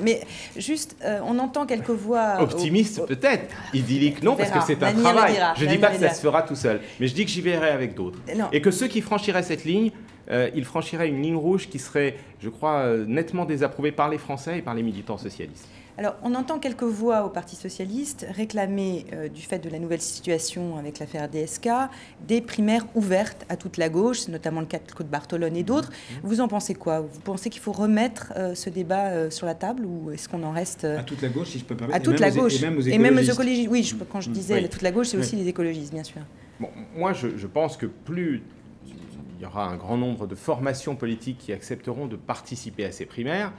Mais juste, on entend quelques voix... Optimiste peut-être, idyllique non, parce que c'est un travail. Je ne dis pas que ça se fera tout seul, mais je dis que j'y verrai avec d'autres. Et que ceux qui franchiraient cette ligne, ils franchiraient une ligne rouge qui serait, je crois, nettement désapprouvée par les Français et par les militants socialistes. Alors, on entend quelques voix au Parti socialiste réclamer, du fait de la nouvelle situation avec l'affaire DSK, des primaires ouvertes à toute la gauche, notamment le cas de Claude Bartolone et d'autres. Vous en pensez quoi? Vous pensez qu'il faut remettre ce débat sur la table, ou est-ce qu'on en reste... À toute la gauche, si je peux me permettre. À toute la gauche. Et même aux écologistes. Oui, quand je disais toute la gauche, c'est aussi les écologistes, bien sûr. Bon, moi, je pense que plus il y aura un grand nombre de formations politiques qui accepteront de participer à ces primaires,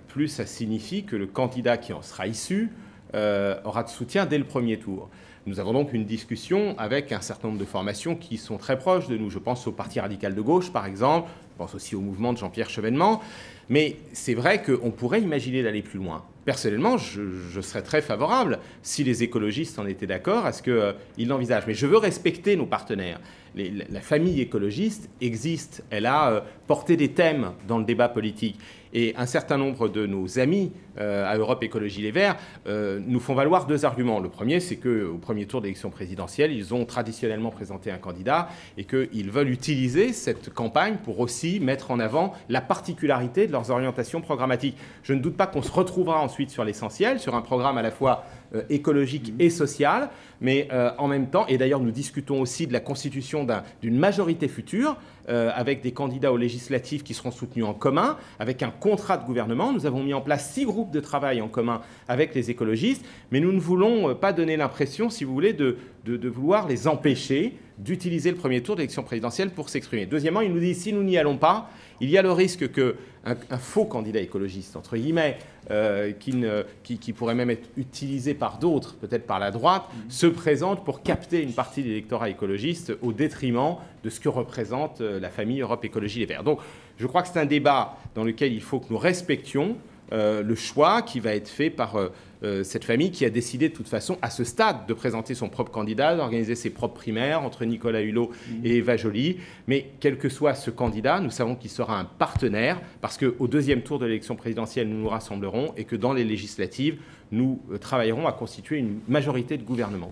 plus ça signifie que le candidat qui en sera issu aura de soutien dès le premier tour. Nous avons donc une discussion avec un certain nombre de formations qui sont très proches de nous. Je pense au Parti radical de gauche, par exemple. Je pense aussi au mouvement de Jean-Pierre Chevènement. Mais c'est vrai qu'on pourrait imaginer d'aller plus loin. Personnellement, je serais très favorable, si les écologistes en étaient d'accord, à ce qu'ils l'envisagent. Mais je veux respecter nos partenaires. La famille écologiste existe. Elle a porté des thèmes dans le débat politique. Et un certain nombre de nos amis à Europe Écologie Les Verts nous font valoir deux arguments. Le premier, c'est qu'au premier tour d'élection présidentielle, ils ont traditionnellement présenté un candidat et qu'ils veulent utiliser cette campagne pour aussi mettre en avant la particularité de leurs orientations programmatiques. Je ne doute pas qu'on se retrouvera ensuite sur l'essentiel, sur un programme à la fois écologique et social, mais en même temps, et d'ailleurs nous discutons aussi de la constitution d'une majorité future, avec des candidats aux législatives qui seront soutenus en commun, avec un contrat de gouvernement. Nous avons mis en place 6 groupes de travail en commun avec les écologistes, mais nous ne voulons pas donner l'impression, si vous voulez, de vouloir les empêcher d'utiliser le premier tour d'élection présidentielle pour s'exprimer. Deuxièmement, il nous dit, si nous n'y allons pas, il y a le risque qu'un faux candidat écologiste, entre guillemets, qui pourrait même être utilisé par d'autres, peut-être par la droite, se présente pour capter une partie de l'électorat écologiste au détriment de ce que représente la famille Europe Écologie Les Verts. Donc je crois que c'est un débat dans lequel il faut que nous respections le choix qui va être fait par cette famille qui a décidé de toute façon, à ce stade, de présenter son propre candidat, d'organiser ses propres primaires entre Nicolas Hulot et Eva Joly. Mais quel que soit ce candidat, nous savons qu'il sera un partenaire parce qu'au deuxième tour de l'élection présidentielle, nous nous rassemblerons et que dans les législatives, nous travaillerons à constituer une majorité de gouvernement.